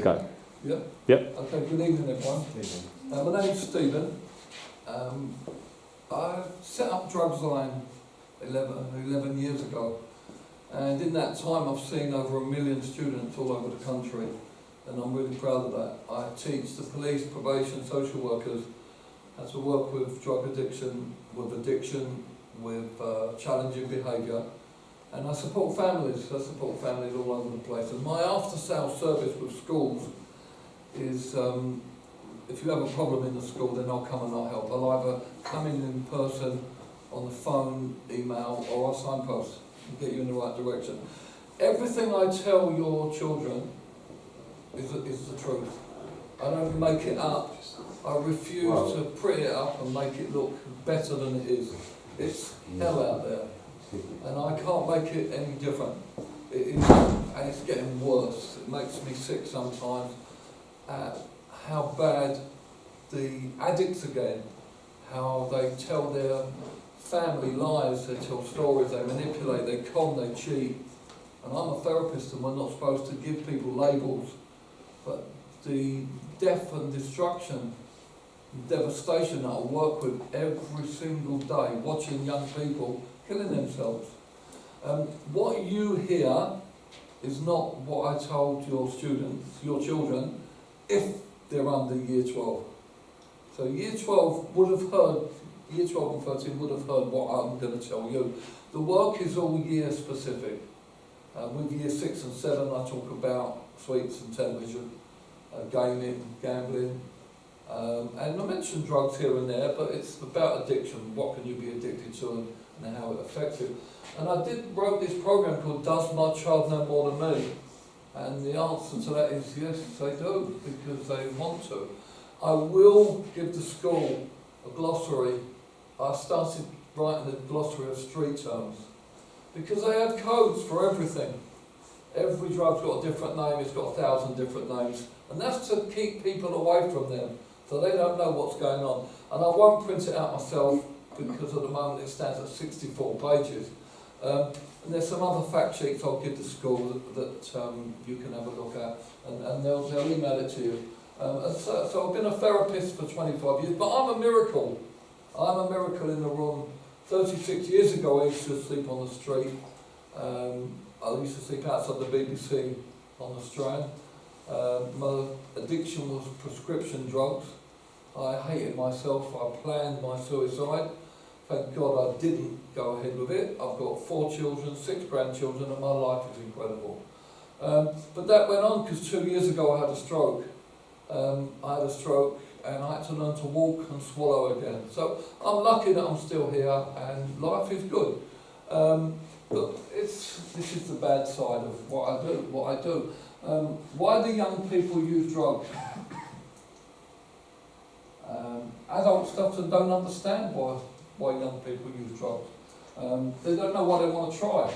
Go. Yep. Yep. Okay, good evening everyone. My name's Stephen. I set up Drugs Line 11 years ago, and in that time I've seen over 1 million students all over the country, and I'm really proud of that. I teach the police, probation, social workers how to work with drug addiction, with challenging behaviour, and I support families. All over the place. And my after-sales service with schools is, if you have a problem in the school, then I'll come and I'll help. I'll either come in person, on the phone, email, or I'll signpost and get you in the right direction. Everything I tell your children is the truth. I don't make it up. I refuse to pretty it up and make it look better than it is. It's hell out there, and I can't make it any different. It is, and it's getting worse. It makes me sick sometimes at how bad the addicts are getting, how they tell their family lies, they tell stories, they manipulate, they con, they cheat. And I'm a therapist and we're not supposed to give people labels, but the death and destruction, devastation that I work with every single day, watching young people killing themselves. What you hear is not what I told your students, your children, if they're under year 12. So year 12 would have heard, year 12 and 13 would have heard what I'm going to tell you. The work is all year specific. With year 6 and 7 I talk about sweets and television, gaming, gambling, and I mention drugs here and there, but it's about addiction. What can you be addicted to and how it affects you. And I wrote this program called Does My Child Know More Than Me? And the answer to that is yes, they do, because they want to. I will give the school a glossary. I started writing a glossary of street terms, because they have codes for everything. Every drug's got a different name, it's got 1,000 different names, and that's to keep people away from them, so they don't know what's going on. And I won't print it out myself, because at the moment it stands at 64 pages. And there's some other fact sheets I'll give the school that you can have a look at, and they'll email it to you. So I've been a therapist for 25 years, but I'm a miracle. I'm a miracle in the room. 36 years ago I used to sleep on the street. I used to sleep outside the BBC on the Strand. My addiction was prescription drugs. I hated myself. I planned my suicide. Thank God I didn't go ahead with it. I've got 4 children, 6 grandchildren, and my life is incredible. But that went on because 2 years ago I had a stroke. I had a stroke and I had to learn to walk and swallow again. So I'm lucky that I'm still here and life is good. But this is the bad side of what I do. Why do young people use drugs? Adults often don't understand why young people use drugs. They don't know what they want to try.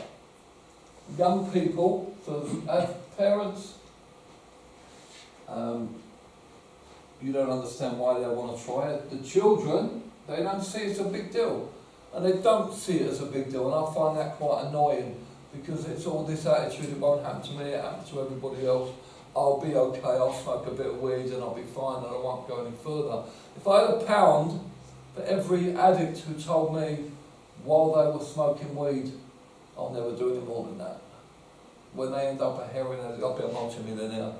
Young people, so as parents, you don't understand why they want to try it. The children, they don't see it's a big deal. And they don't see it as a big deal, and I find that quite annoying, because it's all this attitude, it won't happen to me, it happens to everybody else. I'll be okay, I'll smoke a bit of weed and I'll be fine and I won't go any further. If I had £1 for every addict who told me while they were smoking weed, I'll never do any more than that. When they end up a heroin addict, I'll be a multi-millionaire.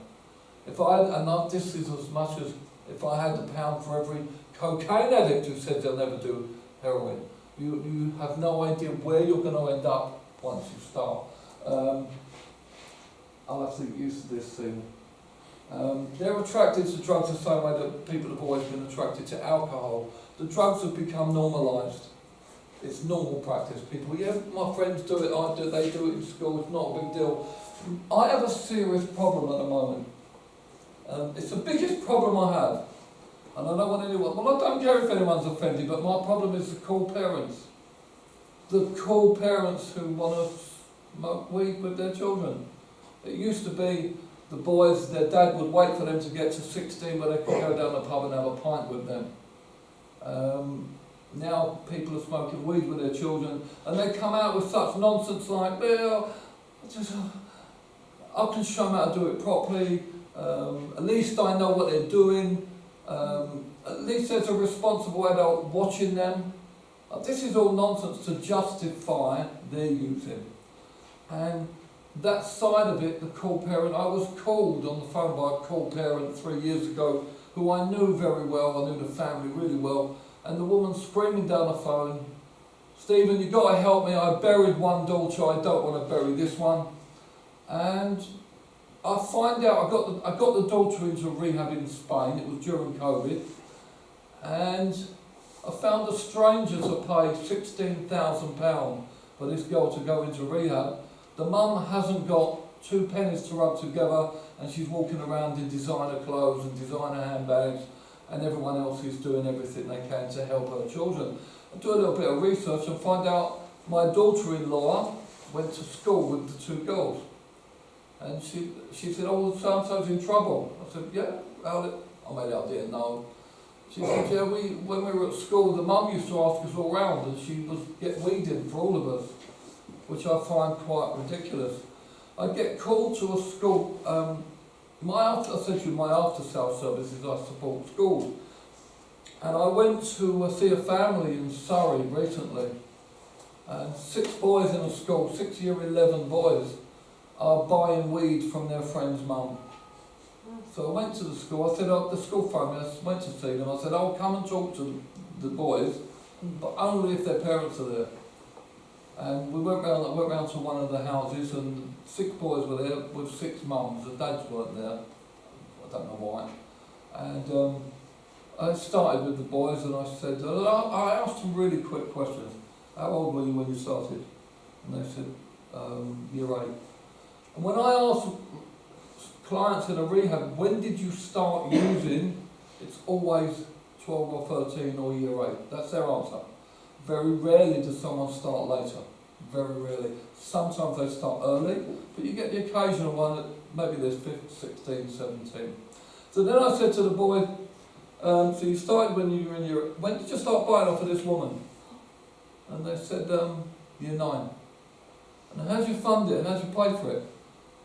If I had, and this is as much as if I had £1 for every cocaine addict who said they'll never do heroin. You have no idea where you're going to end up once you start. I'll have to get used to this thing. They're attracted to drugs the same way that people have always been attracted to alcohol. The drugs have become normalised. It's normal practice. People, yeah, my friends do it, I do, they do it in school, it's not a big deal. I have a serious problem at the moment. It's the biggest problem I have. And I don't want anyone, well, I don't care if anyone's offended, but my problem is the cool parents. The cool parents who want to smoke weed with their children. It used to be the boys, their dad would wait for them to get to 16 where they could go down the pub and have a pint with them. Now people are smoking weed with their children, and they come out with such nonsense like, well, I can show them how to do it properly. At least I know what they're doing. At least there's a responsible adult watching them. This is all nonsense to justify their using. And that side of it, the call parent, I was called on the phone by a call parent 3 years ago who I knew very well, I knew the family really well, and the woman screaming down the phone, "Stephen, you've got to help me, I buried one daughter, I don't want to bury this one." And I find out, I got the daughter into rehab in Spain, it was during COVID, and I found a stranger to pay £16,000 for this girl to go into rehab. The mum hasn't got 2 pennies to rub together, and she's walking around in designer clothes and designer handbags, and everyone else is doing everything they can to help her children. I do a little bit of research and find out my daughter-in-law went to school with the 2 girls. And she said, "Oh, so-and-so's in trouble." I said, "Yeah, I made out I didn't know." She said, "Yeah, when we were at school, the mum used to ask us all round, and she was get weeding for all of us," which I find quite ridiculous. I get called to a school. I said to you, my after-sales services, I support schools. And I went to see a family in Surrey recently. And 6 boys in a school, 6 year 11 boys, are buying weed from their friend's mum. So I went to the school, I said, the school phoned me, I went to see them, I said, "I'll come and talk to the boys, but only if their parents are there." And we went round to one of the houses, and 6 boys were there with 6 mums. The dads weren't there. I don't know why. And I started with the boys, and I said, I asked them really quick questions. "How old were you when you started?" And they said, "Year 8. And when I ask clients in a rehab, "When did you start using?" it's always 12 or 13 or year 8. That's their answer. Very rarely does someone start later. Very rarely. Sometimes they start early, but you get the occasional one that maybe there's 15, 16, 17. So then I said to the boy, "So you started when you were in year, when did you start buying off of this woman?" And they said, "Year 9. "And how did you fund it? And how did you pay for it?"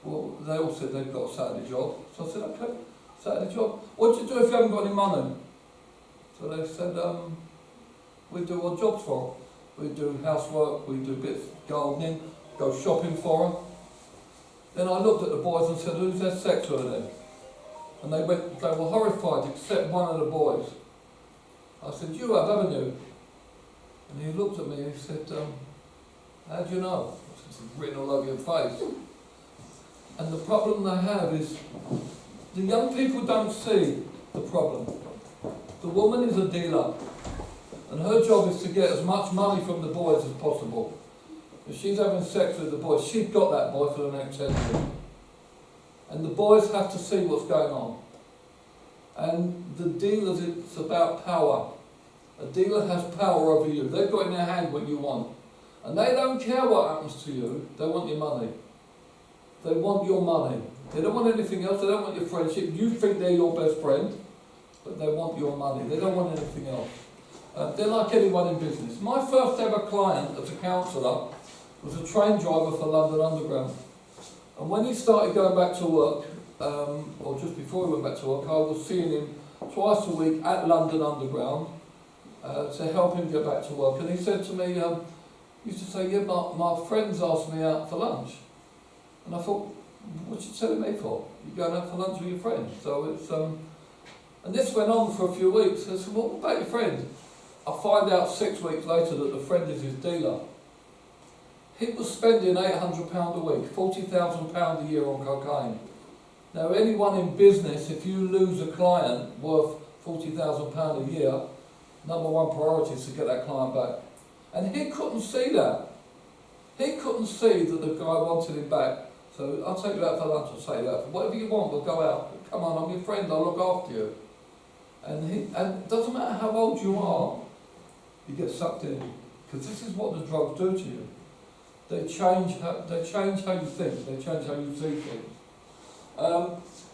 Well, they all said they'd got a Saturday job. So I said, "Okay, Saturday job. What do you do if you haven't got any money?" So they said, "We do odd jobs for her. We do housework, we do bits of gardening, go shopping for her." Then I looked at the boys and said, "Who's had sex with her then?" And they were horrified, except one of the boys. I said, "You have, haven't you?" And he looked at me and he said, "How do you know?" I said, "It's written all over your face." And the problem they have is, the young people don't see the problem. The woman is a dealer, and her job is to get as much money from the boys as possible. If she's having sex with the boys, she's got that boy for the next 10 years. And the boys have to see what's going on. And the dealers, it's about power. A dealer has power over you. They've got in their hand what you want. And they don't care what happens to you, they want your money. They want your money. They don't want anything else, they don't want your friendship. You think they're your best friend, but they want your money. They don't want anything else. They're like anyone in business. My first ever client as a counsellor was a train driver for London Underground. And when he started going back to work, or just before he went back to work, I was seeing him twice a week at London Underground to help him get back to work. And he said to me, he used to say, "Yeah, my friends asked me out for lunch." And I thought, "What you telling me for? You're going out for lunch with your friends?" So it's, and this went on for a few weeks. I said, "What about your friend?" I find out 6 weeks later that the friend is his dealer. He was spending £800 a week, £40,000 a year on cocaine. Now, anyone in business, if you lose a client worth £40,000 a year, number one priority is to get that client back. And he couldn't see that. He couldn't see that the guy wanted him back. So, "I'll take you out for lunch," I'll take you out for whatever you want, we'll go out. "Come on, I'm your friend, I'll look after you." And it doesn't matter how old you are, you get sucked in. Because this is what the drugs do to you. They change how you think, they change how you see things.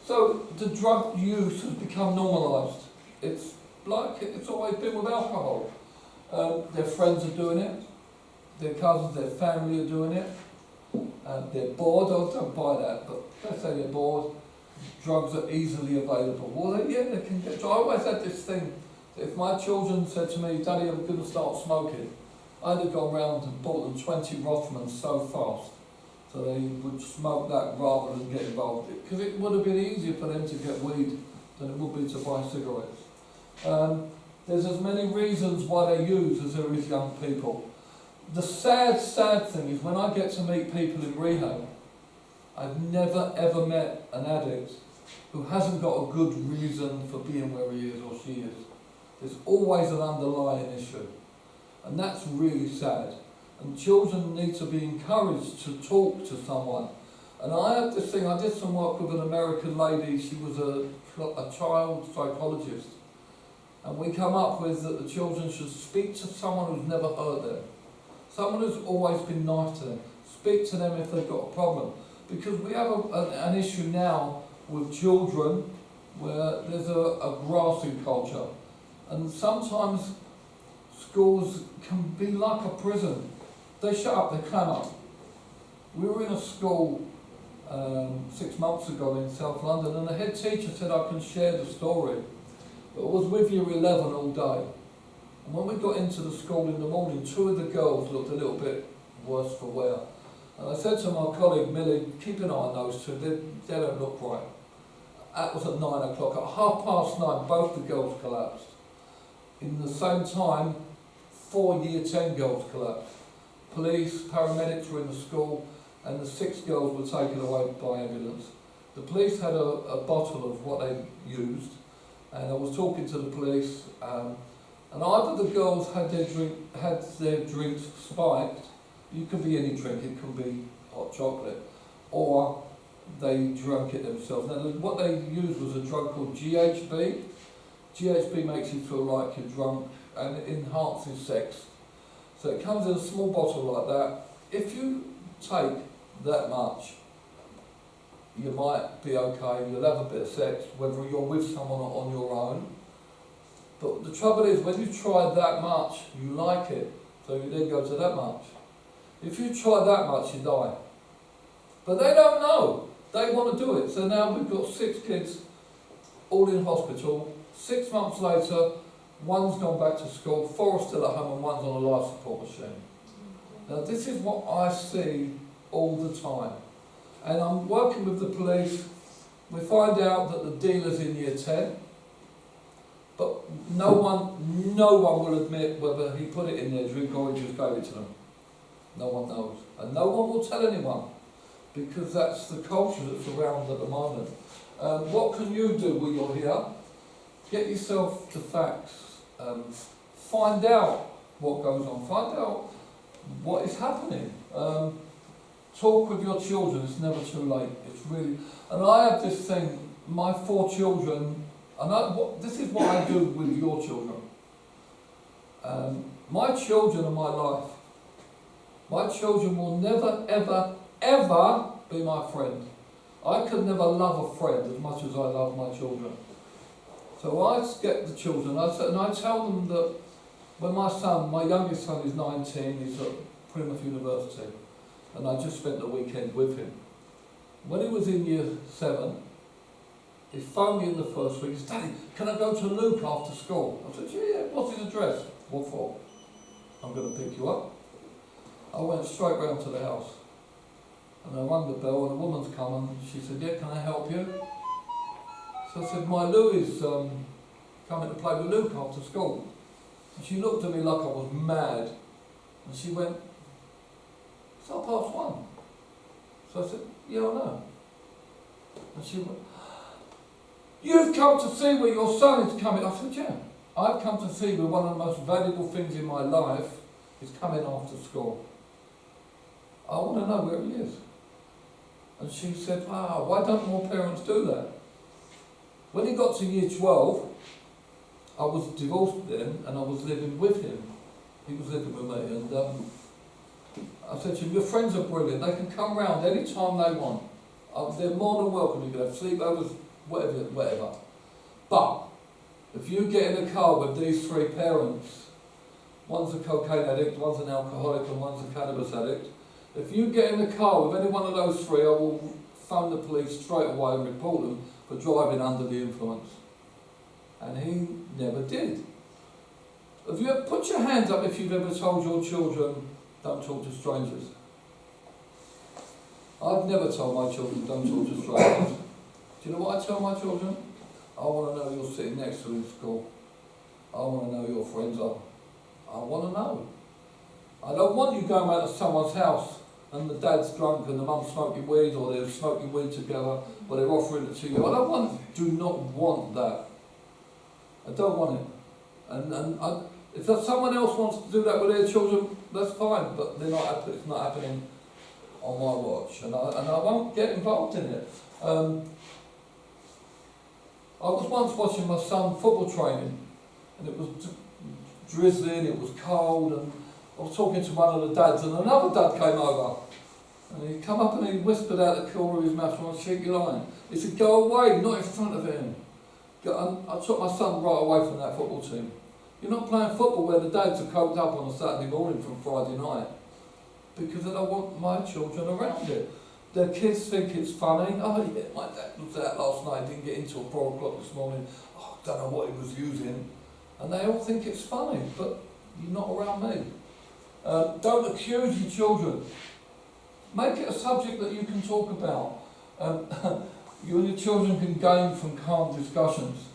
So the drug use has become normalised. It's like it's always been with alcohol. Their friends are doing it, their cousins, their family are doing it. They're bored. I don't buy that, but let's say they're bored. drugs are easily available. Well, they can get. I always had this thing, that if my children said to me, Daddy, I'm going to start smoking, I'd have gone round and bought them 20 Rothmans so fast, so they would smoke that rather than get involved. Because it would have been easier for them to get weed than it would be to buy cigarettes. There's as many reasons why they use as there is young people. The sad thing is when I get to meet people in rehab, I've never ever met an addict who hasn't got a good reason for being where he is or she is. There's always an underlying issue. And that's really sad. And children need to be encouraged to talk to someone. And I have this thing, I did some work with an American lady, she was a child psychologist. And we come up with that the children should speak to someone who's never hurt them. Someone who's always been nice to them. Speak to them if they've got a problem. Because we have an issue now with children where there's a grassing culture. And sometimes schools can be like a prison. They shut up, they clam up. We were in a school 6 months ago in South London and the head teacher said I can share the story. But I was with year 11 all day. And when we got into the school in the morning, 2 of the girls looked a little bit worse for wear. And I said to my colleague Millie, keep an eye on those 2, they don't look right. That was at 9 o'clock. At 9:30, both the girls collapsed. In the same time, 4 year 10 girls collapsed. Police, paramedics were in the school, and the 6 girls were taken away by ambulance. The police had a bottle of what they used, and I was talking to the police, and either the girls had their drinks spiked, you can be any drink, it can be hot chocolate, or they drank it themselves. Now what they used was a drug called GHB. GHB makes you feel like you're drunk and it enhances sex. So it comes in a small bottle like that. If you take that much, you might be okay, you'll have a bit of sex, whether you're with someone or on your own. But the trouble is, when you try that much, you like it, so you then go to that much. If you try that much, you die. But they don't know. They want to do it. So now we've got 6 kids all in hospital. 6 months later, one's gone back to school, 4 are still at home, and one's on a life support machine. Now this is what I see all the time. And I'm working with the police. We find out that the dealer's in year 10, but no one will admit whether he put it in their drink or he just gave it to them. No one knows. And no one will tell anyone, because that's the culture that's around at the moment. What can you do when you're here? Get yourself the facts. Find out what goes on. Find out what is happening. Talk with your children. It's never too late. It's really. And I have this thing. My 4 children. And this is what I do with your children. My children are my life. My children will never, ever, ever be my friend. I could never love a friend as much as I love my children. So I get the children, and I tell them that when my youngest son is 19, he's at Plymouth University, and I just spent the weekend with him. When he was in year 7, he phoned me in the first week. He said, Daddy, can I go to Luke after school? I said, yeah, what's his address? What for? I'm going to pick you up. I went straight round to the house. And I rang the bell and a woman's come and she said, yeah, can I help you? So I said, my Lou is coming to play with Luke after school. And she looked at me like I was mad. And she went, it's 1:30. So I said, yeah, I know. And she went, you've come to see where your son is coming. I said, yeah, I've come to see where one of the most valuable things in my life is coming after school. I want to know where he is. And she said, wow, why don't more parents do that? When he got to year 12, I was divorced then and I was living with him. He was living with me, and I said to him, your friends are brilliant, they can come round any time they want. They're more than welcome, you can have sleepovers, whatever. But if you get in a car with these 3 parents, one's a cocaine addict, one's an alcoholic and one's a cannabis addict, if you get in the car with any one of those 3, I will phone the police straight away and report them for driving under the influence. And he never did. Have you ever put your hands up if you've ever told your children, don't talk to strangers? I've never told my children, don't talk to strangers. Do you know what I tell my children? I want to know you're sitting next to in school. I want to know who your friends are. I want to know. I don't want you going round to someone's house and the dad's drunk and the mum's smoking weed, or they're smoking weed together, or they're offering it to you. Do not want that. I don't want it. And if someone else wants to do that with their children, that's fine, but it's not happening on my watch, and I won't get involved in it. I was once watching my son football training, and it was drizzling, it was cold, and I was talking to one of the dads, and another dad came over, and he come up and he whispered out the corner of his mouth, "Trying to check your line." He said, "Go away, not in front of him." And I took my son right away from that football team. You're not playing football where the dads are coked up on a Saturday morning from Friday night, because I don't want my children around it. Their kids think it's funny. "Oh yeah, my dad was out last night, didn't get in till 4 o'clock this morning. Oh, I don't know what he was using." And they all think it's funny, but you're not around me. Don't accuse your children. Make it a subject that you can talk about. You and your children can gain from calm discussions.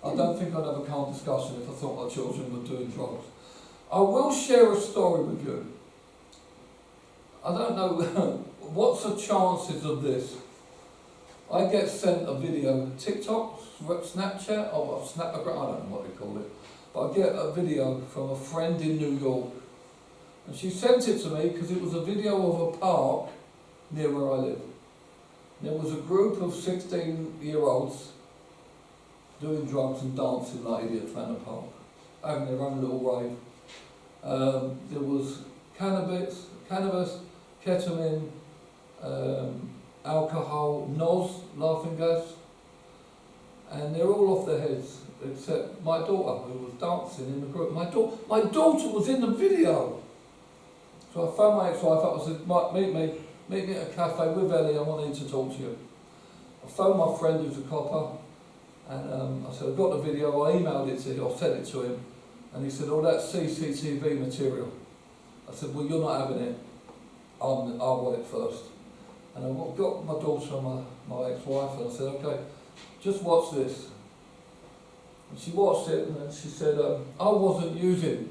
I don't think I'd have a calm discussion if I thought my children were doing drugs. I will share a story with you. I don't know, what's the chances of this? I get sent a video, TikTok, Snapchat, or Snapgram, I don't know what they call it, but I get a video from a friend in New York, and she sent it to me because it was a video of a park near where I live. There was a group of 16-year-olds doing drugs and dancing like idiots around the park, having their own little rave. There was cannabis, ketamine, alcohol, NOS, laughing gas, and they're all off their heads, except my daughter, who was dancing in the group. My daughter was in the video. So I phoned my ex-wife up and said, meet me at a cafe with Ellie, I want to talk to you. I phoned my friend who's a copper, and I said, I've got the video, I emailed it to him, I sent it to him, and he said, "Oh, that's CCTV material." I said, "Well, you're not having it, I want it first." And I got my daughter and my ex-wife, and I said, "Okay, just watch this." And she watched it, and then she said, "I wasn't using."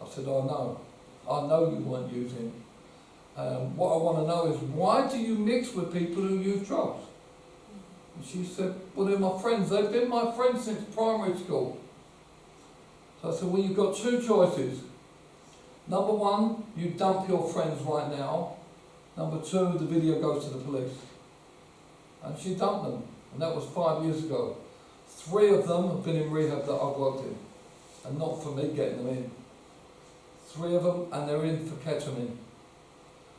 I said, "I know you weren't using. What I want to know is, why do you mix with people who use drugs?" And she said, "Well, they're my friends. They've been my friends since primary school." So I said, "Well, you've got two choices. Number one, you dump your friends right now. Number two, the video goes to the police." And she dumped them, and that was 5 years ago. 3 of them have been in rehab that I've worked in, and not for me getting them in. 3 of them, and they're in for ketamine.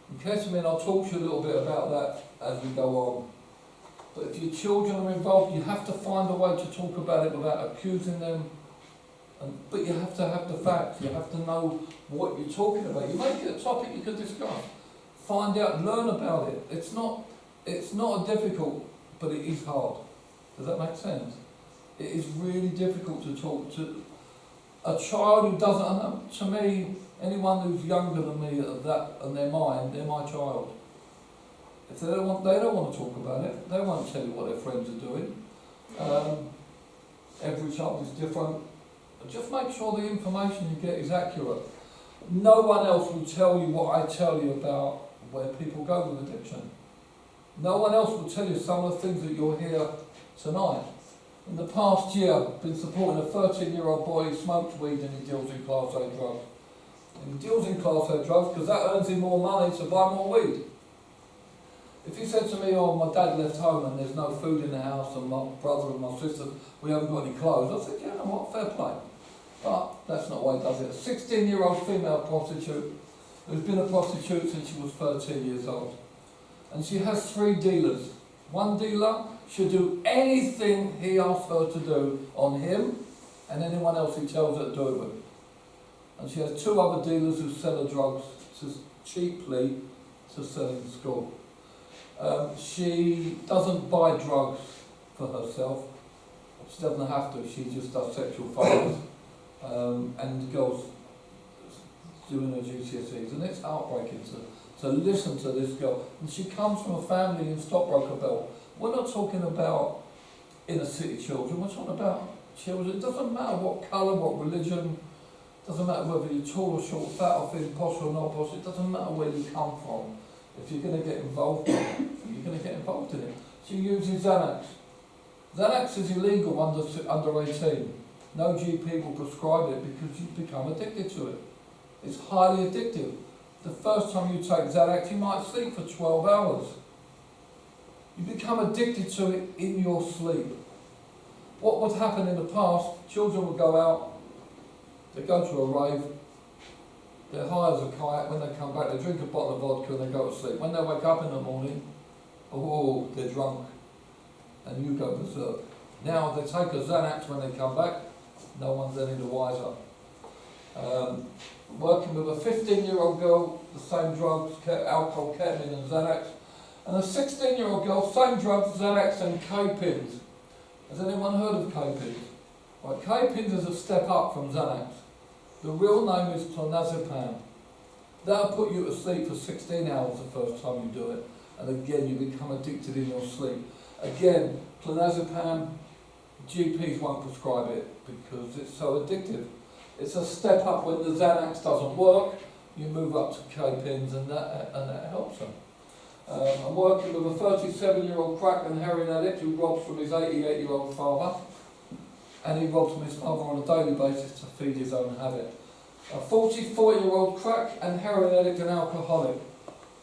And ketamine, I'll talk to you a little bit about that as we go on. But if your children are involved, you have to find a way to talk about it without accusing them. But you have to have the facts. You have to know what you're talking about. You make it a topic you can discuss. Find out, learn about it. It's not a difficult, but it is hard. Does that make sense? It is really difficult to talk to a child who doesn't. To me, anyone who's younger than me of that in their mind, they're my child. If they don't want to talk about it. They won't tell you what their friends are doing. Every child is different. But just make sure the information you get is accurate. No one else will tell you what I tell you about where people go with addiction. No one else will tell you some of the things that you'll hear tonight. In the past year, I've been supporting a 13-year-old boy who smoked weed and he deals in Class A drugs. And he deals in Class A drugs because that earns him more money to buy more weed. If he said to me, "Oh, my dad left home and there's no food in the house, and my brother and my sister, we haven't got any clothes," I said, "Yeah, no, what, fair play." But that's not why he does it. A 16-year-old female prostitute who's been a prostitute since she was 13 years old. And she has 3 dealers. One dealer should do anything he asks her to do on him and anyone else he tells her to do it with. And she has 2 other dealers who sell her drugs cheaply to sell in school. She doesn't buy drugs for herself. She doesn't have to, she just does sexual favours. And girls doing her GCSEs, and it's heartbreaking to listen to this girl. And she comes from a family in Stockbroker Belt. We're not talking about inner city children, we're talking about children. It doesn't matter what colour, what religion, doesn't matter whether you're tall or short, fat or thin, posh or not posh, it doesn't matter where you come from. If you're going to get involved in it, you're going to get involved in it. She uses Xanax. Xanax is illegal under 18. No GP will prescribe it because you become addicted to it. It's highly addictive. The first time you take Xanax, you might sleep for 12 hours. You become addicted to it in your sleep. What would happen in the past, children would go out, they go to a rave, they're high as a kite. When they come back, they drink a bottle of vodka and they go to sleep. When they wake up in the morning, oh, they're drunk, and you go berserk. Now they take a Xanax when they come back, no one's any the wiser. Working with a 15-year-old girl, the same drugs, alcohol, ketamine and Xanax, and a 16-year-old girl, same drugs, Xanax and K-pins. Has anyone heard of K-pins? Right, K-pins is a step up from Xanax. The real name is clonazepam. That'll put you to sleep for 16 hours the first time you do it, and again you become addicted in your sleep. Again, clonazepam, GPs won't prescribe it because it's so addictive. It's a step up. When the Xanax doesn't work, you move up to K-pins and that helps them. I'm working with a 37-year-old crack and heroin addict who robs from his 88-year-old father, and he robs from his father on a daily basis to feed his own habit. A 44-year-old crack and heroin addict and alcoholic.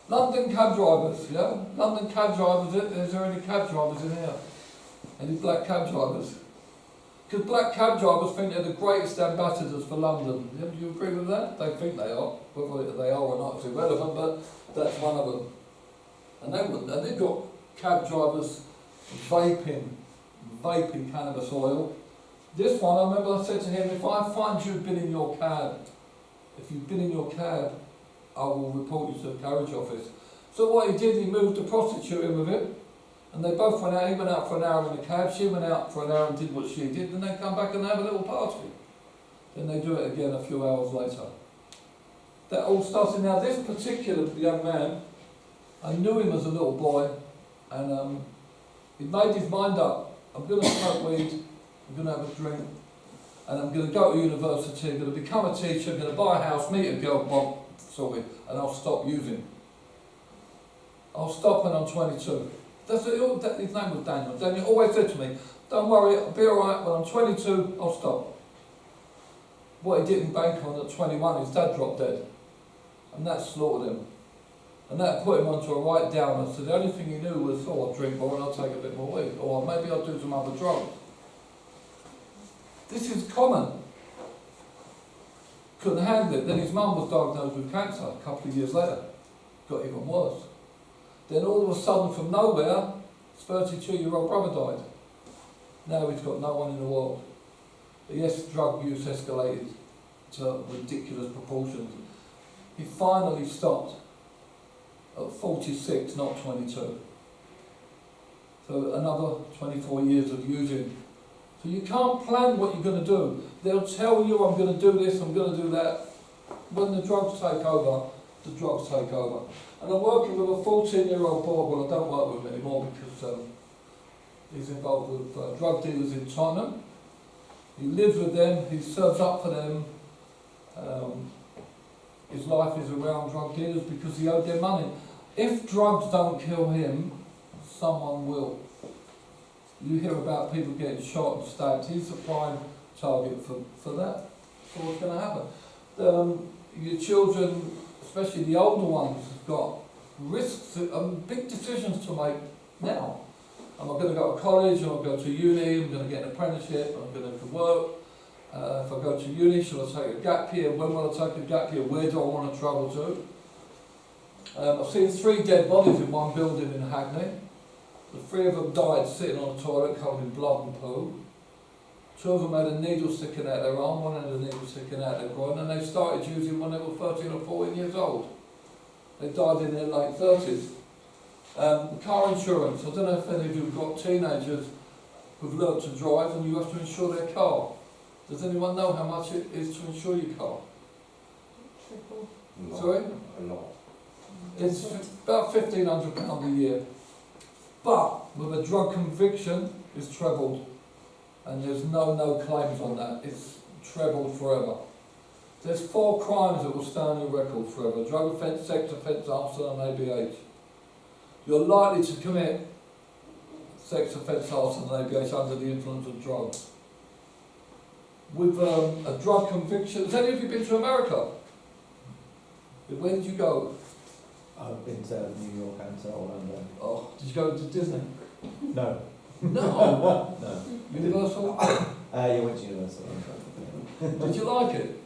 London cab drivers, yeah? London cab drivers, is there any cab drivers in here? Any black cab drivers? Because black cab drivers think they're the greatest ambassadors for London. Yeah, do you agree with that? They think they are. Whether they are or not is irrelevant, but that's one of them. And they've got cab drivers vaping cannabis oil. This one, I remember I said to him, if I find you've been in your cab, if you've been in your cab, I will report you to the carriage office. So what he did, he moved a prostitute in with him, and they both went out. He went out for an hour in the cab, she went out for an hour and did what she did, and they come back and have a little party. Then they do it again a few hours later. That all started. Now this particular young man, I knew him as a little boy, and he made his mind up. I'm going to smoke weed, I'm going to have a drink, and I'm going to go to university, I'm going to become a teacher, I'm going to buy a house, meet a girl, and I'll stop using. I'll stop when I'm 22. His name was Daniel. Daniel always said to me, don't worry, I'll be alright, when I'm 22, I'll stop. What he didn't bank on at 21, his dad dropped dead. And that slaughtered him. And that put him onto a right downer. So the only thing he knew was, oh, I'll drink more and I'll take a bit more weed. Or maybe I'll do some other drugs. This is common. Couldn't handle it. Then his mum was diagnosed with cancer a couple of years later. Got even worse. Then all of a sudden, from nowhere, his 32-year-old brother died. Now he's got no one in the world. But yes, drug use escalated to ridiculous proportions. He finally stopped at 46, not 22. So another 24 years of using. So you can't plan what you're going to do. They'll tell you, I'm going to do this, I'm going to do that. When the drugs take over, the drugs take over. And I'm working with a 14-year-old boy. Well, I don't work with him anymore because he's involved with drug dealers in Tottenham. He lives with them, he serves up for them. His life is around drug dealers because he owed them money. If drugs don't kill him, someone will. You hear about people getting shot and stabbed. He's the prime target for that. So what's going to happen? Your children, especially the older ones, have got risks and big decisions to make now. Am I going to go to college? Am I going to go to uni? I'm going to get an apprenticeship? I'm going to work? If I go to uni, should I take a gap year? When will I take a gap year? Where do I want to travel to? I've seen 3 dead bodies in one building in Hackney. The 3 of them died sitting on a toilet covered in blood and poo. 2 of them had a needle sticking out their arm, 1 had a needle sticking out their groin, and they started using when they were 13 or 14 years old. They died in their late 30s. Car insurance. I don't know if any of you have got teenagers who've learnt to drive and you have to insure their car. Does anyone know how much it is to insure your car? Triple. Sorry? A lot. It's about £1,500 a year. But with a drug conviction, it's trebled. And there's no claims on that. It's trebled forever. There's 4 crimes that will stay on your record forever. Drug offence, sex offence, arson and ABH. You're likely to commit sex offence, arson and ABH under the influence of drugs. With a drug conviction, has any of you been to America? Where did you go? I've been to New York and to Orlando. Oh, did you go to Disney? No. No. No. Universal? Yeah, went to Universal. Did you like it?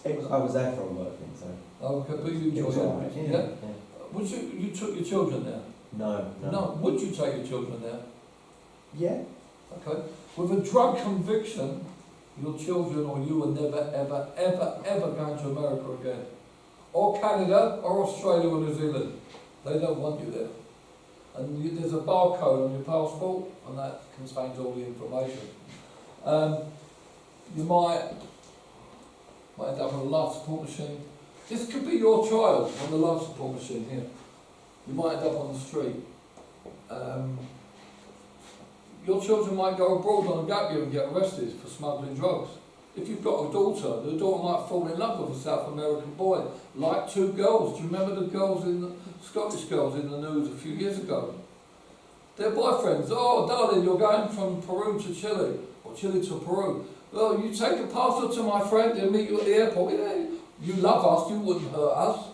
I was there for a work thing, so. Oh, okay, but you It was enjoyed alright. it? Yeah? Would you took your children there? No. Would you take your children there? Yeah. Okay. With a drug conviction, your children or you are never, ever going to America again. Or Canada, or Australia or New Zealand. They don't want you there. And there's a barcode on your passport, and that contains all the information. You might end up on a life support machine. This could be your child on the life support machine here. You might end up on the street. Your children might go abroad on a gap year and get arrested for smuggling drugs. If you've got a daughter, the daughter might fall in love with a South American boy, like 2 girls. Do you remember the girls Scottish girls in the news a few years ago? Their boyfriends, oh darling, you're going from Peru to Chile, or Chile to Peru. Well, you take a parcel to my friend, they'll meet you at the airport. Yeah, you love us, you wouldn't hurt us.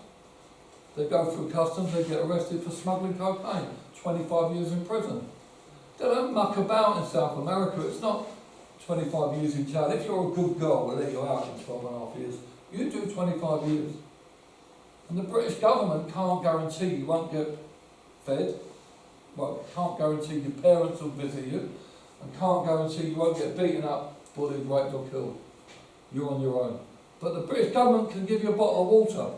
They go through customs, they get arrested for smuggling cocaine, 25 years in prison. They don't muck about in South America, it's not 25 years in jail. If you're a good girl, we'll let you out in 12 and a half years. You do 25 years. And the British government can't guarantee you won't get fed, well, can't guarantee your parents will visit you, and can't guarantee you won't get beaten up, bullied, raped or killed. You're on your own. But the British government can give you a bottle of water.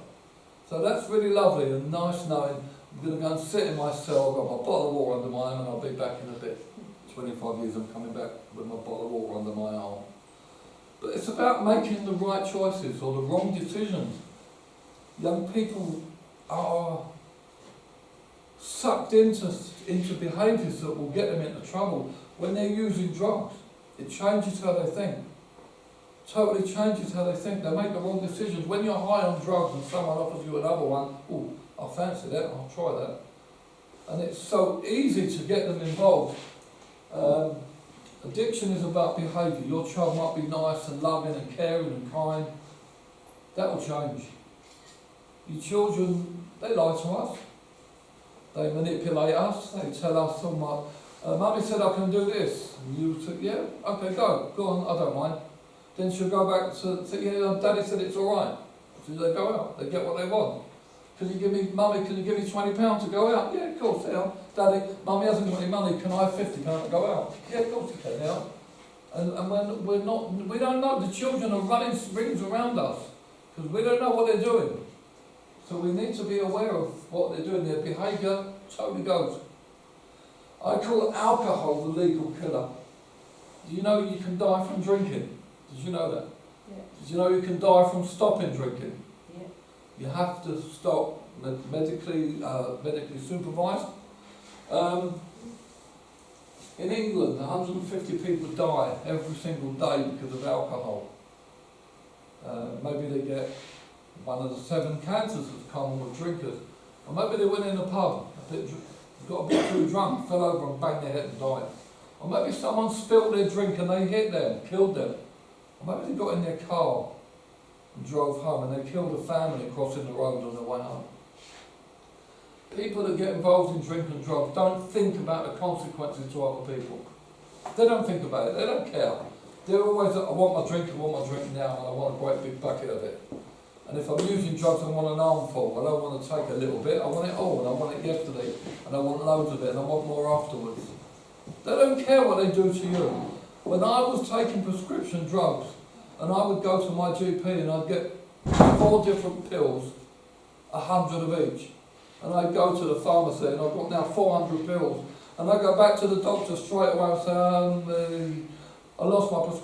So that's really lovely and nice knowing I'm going to go and sit in my cell, I've got my bottle of water under my arm and I'll be back in a bit. 25 years I'm coming back with my bottle of water under my arm. But it's about making the right choices or the wrong decisions. Young people are sucked into behaviours that will get them into trouble when they're using drugs. It changes how they think. Totally changes how they think. They make the wrong decisions. When you're high on drugs and someone offers you another one, oh, I fancy that, I'll try that. And it's so easy to get them involved. Addiction is about behaviour. Your child might be nice and loving and caring and kind. That will change. Your children, they lie to us. They manipulate us. They tell us, Mummy said I can do this. And you say, yeah, okay, go on, I don't mind. Then she'll go back to say, yeah, Daddy said it's all right. So they go out, they get what they want. Mummy, can you give me £20 to go out? Yeah, of course, yeah. Daddy, Mummy hasn't got any money, can I have £50 to go out? Yeah, of course you can, yeah. And when we don't know, the children are running rings around us because we don't know what they're doing. So we need to be aware of what they're doing. Their behaviour totally goes. I call alcohol the legal killer. Do you know you can die from drinking? Did you know that? Yeah. Did you know you can die from stopping drinking? Yeah. You have to stop medically supervised. In England, 150 people die every single day because of alcohol. Maybe they get one of the 7 cancers that's common with drinkers. Or maybe they went in a pub, got a bit too drunk, fell over and banged their head and died. Or maybe someone spilt their drink and they hit them, killed them. Or maybe they got in their car and drove home and they killed a family crossing the road on their way home. People that get involved in drink and drugs don't think about the consequences to other people. They don't think about it, they don't care. They're always, I want my drink now, and I want a great big bucket of it. And if I'm using drugs, I want an armful. I don't want to take a little bit, I want it all, and I want it yesterday, and I want loads of it, and I want more afterwards. They don't care what they do to you. When I was taking prescription drugs, and I would go to my GP and I'd get 4 different pills, 100 of each. and I go to the pharmacy and I've got now 400 pills, and I go back to the doctor straight away and say, I lost my prescription.